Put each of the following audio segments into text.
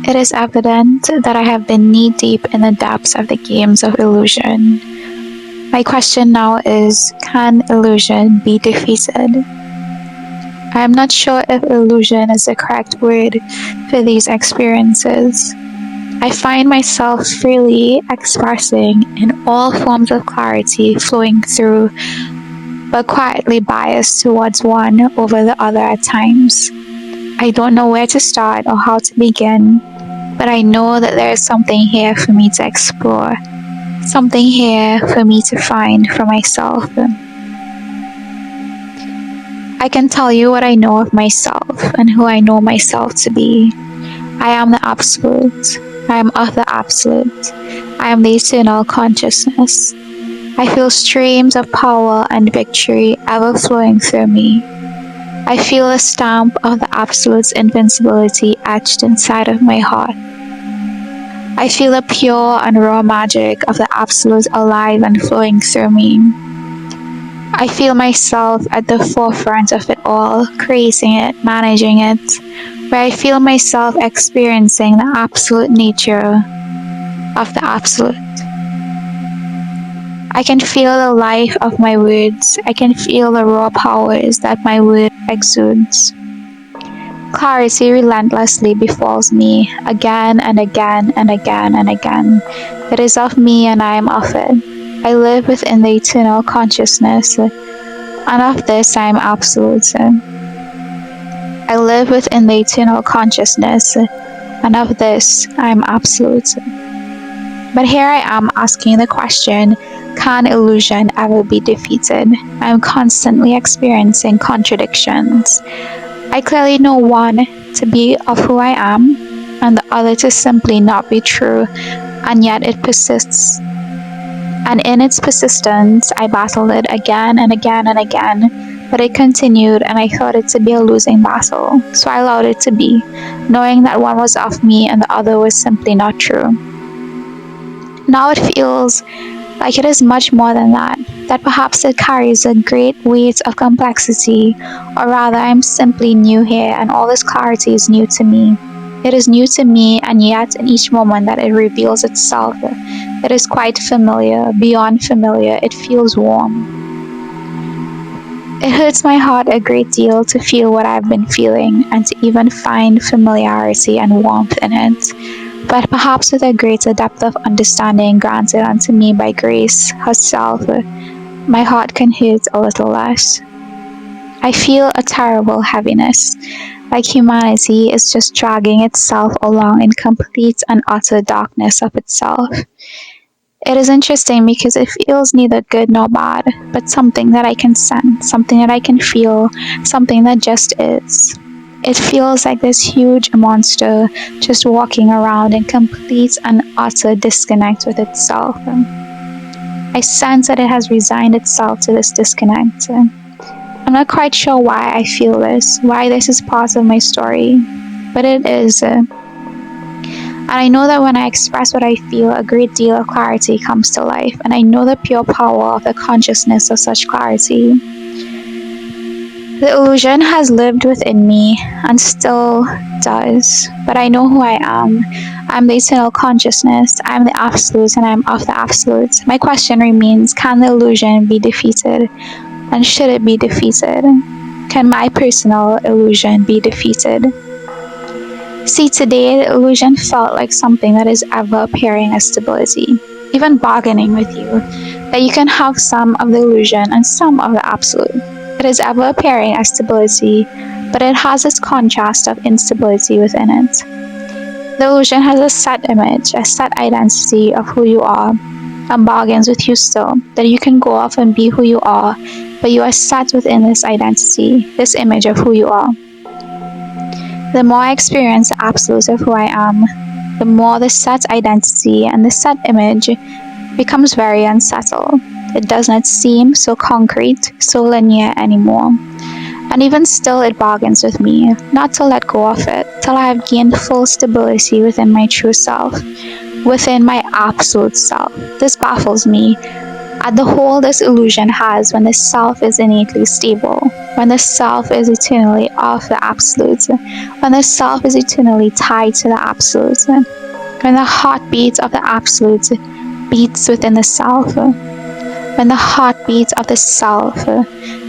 It is evident that I have been knee-deep in the depths of the games of illusion. My question now is, can illusion be defeated? I am not sure if illusion is the correct word for these experiences. I find myself freely expressing in all forms of clarity flowing through, but quietly biased towards one over the other at times. I don't know where to start or how to begin, but I know that there is something here for me to explore, something here for me to find for myself. I can tell you what I know of myself and who I know myself to be. I am the Absolute. I am of the Absolute. I am the eternal consciousness. I feel streams of power and victory ever flowing through me. I feel a stamp of the Absolute's invincibility etched inside of my heart. I feel the pure and raw magic of the Absolute alive and flowing through me. I feel myself at the forefront of it all, creating it, managing it, where I feel myself experiencing the absolute nature of the Absolute. I can feel the life of my words. I can feel the raw powers that my word exudes. Clarity relentlessly befalls me again and again and again and again. It is of me and I am of it. I live within the eternal consciousness, and of this I am absolute. I live within the eternal consciousness, and of this I am absolute. But here I am asking the question, can illusion ever be defeated? I am constantly experiencing contradictions. I clearly know one to be of who I am, and the other to simply not be true, and yet it persists. And in its persistence, I battled it again and again and again, but it continued, and I thought it to be a losing battle, so I allowed it to be, knowing that one was of me and the other was simply not true. Now it feels like it is much more than that perhaps it carries a great weight of complexity, or rather I am simply new here and all this clarity is new to me. It is new to me, and yet in each moment that it reveals itself, it is quite familiar, beyond familiar, it feels warm. It hurts my heart a great deal to feel what I've been feeling and to even find familiarity and warmth in it. But perhaps with a greater depth of understanding granted unto me by grace herself, my heart can hurt a little less. I feel a terrible heaviness, like humanity is just dragging itself along in complete and utter darkness of itself. It is interesting because it feels neither good nor bad, but something that I can sense, something that I can feel, something that just is. It feels like this huge monster just walking around in complete and utter disconnect with itself. I sense that it has resigned itself to this disconnect. I'm not quite sure why I feel this, why this is part of my story, but it is. And I know that when I express what I feel, a great deal of clarity comes to life, and I know the pure power of the consciousness of such clarity. The illusion has lived within me and still does, but I know who I am. I'm the eternal consciousness, I'm the Absolute, and I'm of the Absolute. My question remains, can the illusion be defeated? And should it be defeated? Can my personal illusion be defeated? See, today the illusion felt like something that is ever appearing as stability, even bargaining with you, that you can have some of the illusion and some of the Absolute. It is ever appearing as stability, but it has this contrast of instability within it. The illusion has a set image, a set identity of who you are, and bargains with you still, that you can go off and be who you are, but you are set within this identity, this image of who you are. The more I experience the Absolute of who I am, the more the set identity and the set image becomes very unsettled. It does not seem so concrete, so linear anymore. And even still it bargains with me, not to let go of it, till I have gained full stability within my true self, within my Absolute self. This baffles me, at the hold this illusion has when the self is innately stable, when the self is eternally of the absolute, when the self is eternally tied to the absolute, when the heartbeat of the absolute beats within the self, when the heartbeat of the self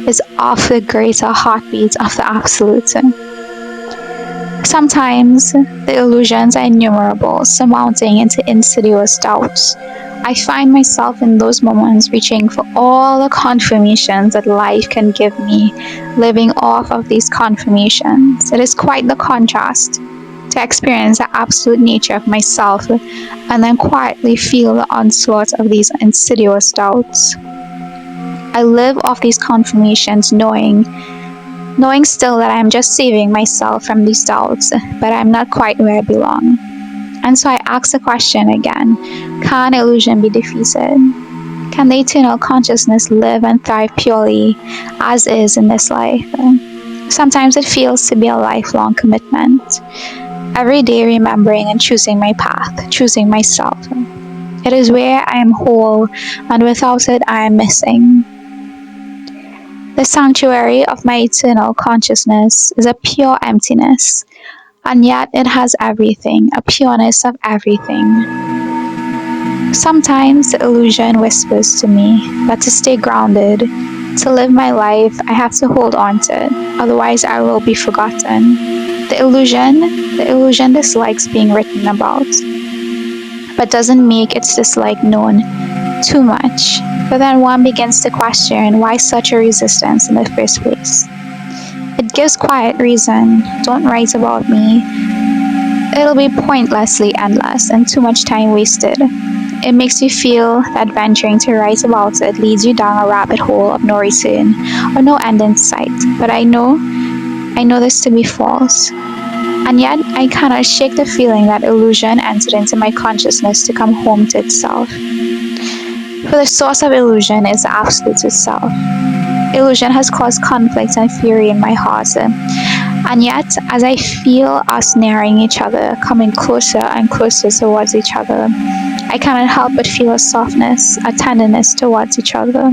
is of the greater heartbeat of the absolute. Sometimes the illusions are innumerable, surmounting into insidious doubts. I find myself in those moments reaching for all the confirmations that life can give me, living off of these confirmations. It is quite the contrast to experience the absolute nature of myself and then quietly feel the onslaught of these insidious doubts. I live off these confirmations knowing still that I am just saving myself from these doubts, but I'm not quite where I belong. And so I ask the question again, can illusion be defeated? Can the eternal consciousness live and thrive purely as is in this life? Sometimes it feels to be a lifelong commitment. Every day remembering and choosing my path, choosing myself. It is where I am whole, and without it I am missing. The sanctuary of my eternal consciousness is a pure emptiness, and yet it has everything, a pureness of everything. Sometimes the illusion whispers to me that to stay grounded, to live my life, I have to hold on to it, otherwise I will be forgotten. The illusion dislikes being written about, but doesn't make its dislike known too much. But then one begins to question why such a resistance in the first place. It gives quiet reason. Don't write about me. It'll be pointlessly endless and too much time wasted. It makes you feel that venturing to write about it leads you down a rabbit hole of no return or no end in sight. But I know this to be false. And yet I cannot shake the feeling that illusion entered into my consciousness to come home to itself. For the source of illusion is the absolute itself. Illusion has caused conflict and fury in my heart, and yet as I feel us nearing each other, coming closer and closer towards each other, I cannot help but feel a softness, a tenderness towards each other.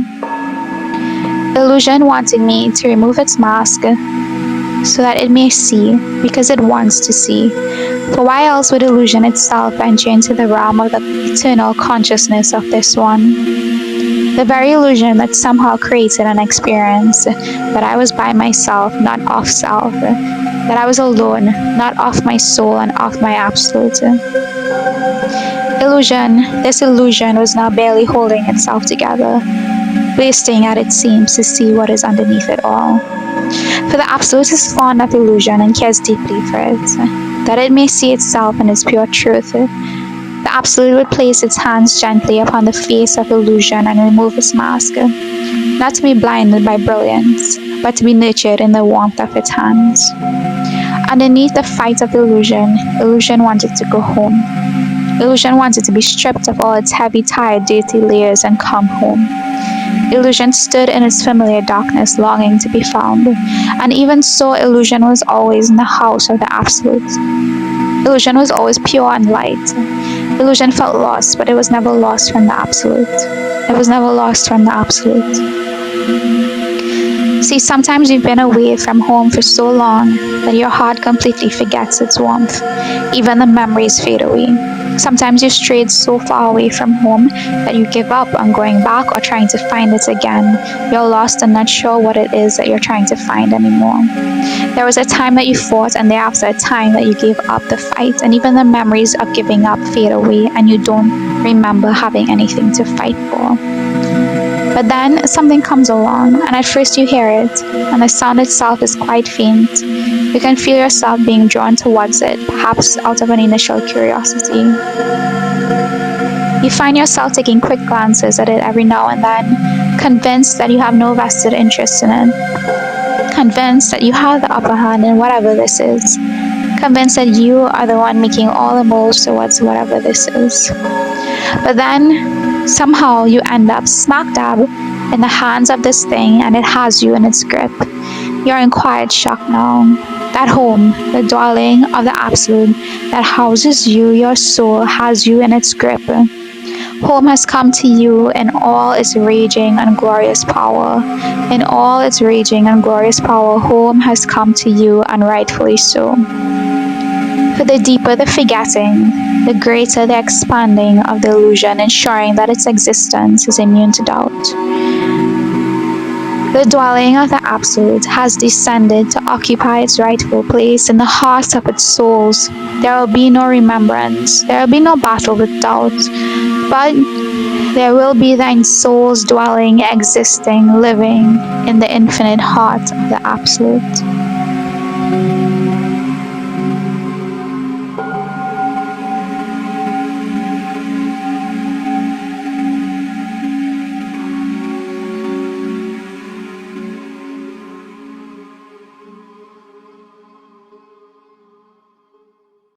Illusion wanting me to remove its mask so that it may see, because it wants to see. For why else would illusion itself venture into the realm of the eternal consciousness of this one? The very illusion that somehow created an experience that I was by myself, not off self, that I was alone, not off my soul and off my absolute. This illusion was now barely holding itself together, bursting at its seams to see what is underneath it all. For the absolute is fond of illusion and cares deeply for it, that it may see itself in its pure truth. The absolute would place its hands gently upon the face of illusion and remove its mask, not to be blinded by brilliance, but to be nurtured in the warmth of its hands. Underneath the fight of illusion wanted to go home. Illusion wanted to be stripped of all its heavy, tired, dirty layers and come home. Illusion stood in its familiar darkness, longing to be found, and even so, illusion was always in the house of the absolute. Illusion was always pure and light. Illusion felt lost, but it was never lost from the absolute. It was never lost from the absolute. See, sometimes you've been away from home for so long that your heart completely forgets its warmth. Even the memories fade away. Sometimes you've strayed so far away from home that you give up on going back or trying to find it again. You're lost and not sure what it is that you're trying to find anymore. There was a time that you fought, and thereafter a time that you gave up the fight, and even the memories of giving up fade away and you don't remember having anything to fight for. But then something comes along, and at first you hear it, and the sound itself is quite faint. You can feel yourself being drawn towards it, perhaps out of an initial curiosity. You find yourself taking quick glances at it every now and then, convinced that you have no vested interest in it, convinced that you have the upper hand in whatever this is, convinced that you are the one making all the moves towards whatever this is. But then somehow you end up smack dab in the hands of this thing, and it has you in its grip. You're in quiet shock now. That home, the dwelling of the absolute that houses you, your soul, has you in its grip. Home has come to you in all its raging and glorious power. In all its raging and glorious power, home has come to you, and rightfully so. For the deeper the forgetting, the greater the expanding of the illusion, ensuring that its existence is immune to doubt. The dwelling of the Absolute has descended to occupy its rightful place in the hearts of its souls. There will be no remembrance, there will be no battle with doubt, but there will be thine soul's dwelling, existing, living in the infinite heart of the Absolute.